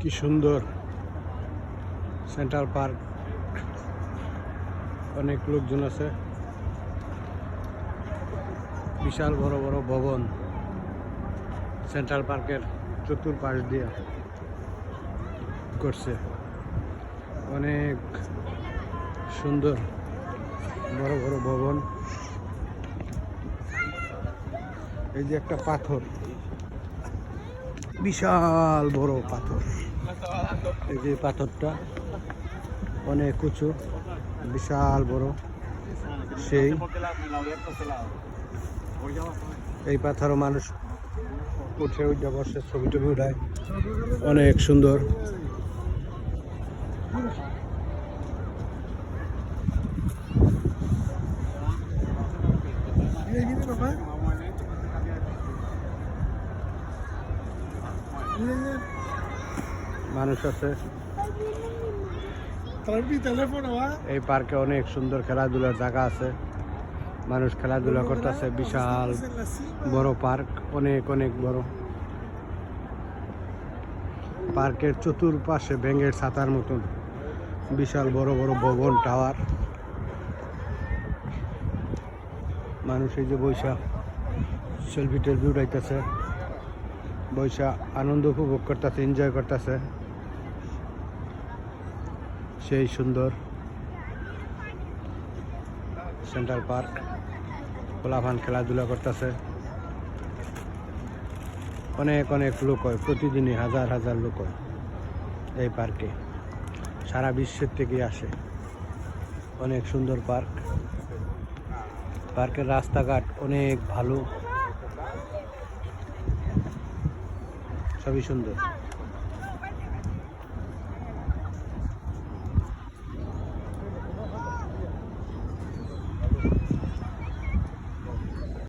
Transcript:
কি সুন্দর central park. অনেক লোকজন আছে, বিশাল বড় বড় ভবন সেন্ট্রাল পার্কের চতুর্পাশ দিয়ে করছে। অনেক সুন্দর বড় বড় ভবন। এই যে একটা পাথর, বিশাল বড় পাথর। এই যে পাথরটা অনেক উঁচু, বিশাল বড়। সেই এই পাথরও মানুষ উঠে উঠে বসে ছবি টবি উঠায়, অনেক সুন্দর। মানুষ আছে এই পার্কে, অনেক সুন্দর খেলাধুলার জায়গা আছে, মানুষ খেলাধুলা করতেছে। বিশাল বড় পার্ক, অনেক অনেক বড়। পার্কের চতুর্পাশে ব্যাঙের ছাতার মতন বিশাল বড় বড় ভবন, টাওয়ার। মানুষ এই যে বৈশা সেলফি টেলফি উঠাইতেছে, বৈশা আনন্দ উপভোগ করতেছে, এনজয় করতেছে। সেই সুন্দর সেন্ট্রাল পার্ক, পোলাপান খেলাধুলা করতেছে। অনেক অনেক লোক হয়, প্রতিদিনই হাজার হাজার লোক হয় এই পার্কে, সারা বিশ্বের থেকে আসে। অনেক সুন্দর পার্ক। পার্কের রাস্তাঘাট অনেক ভালো, সবই সুন্দর।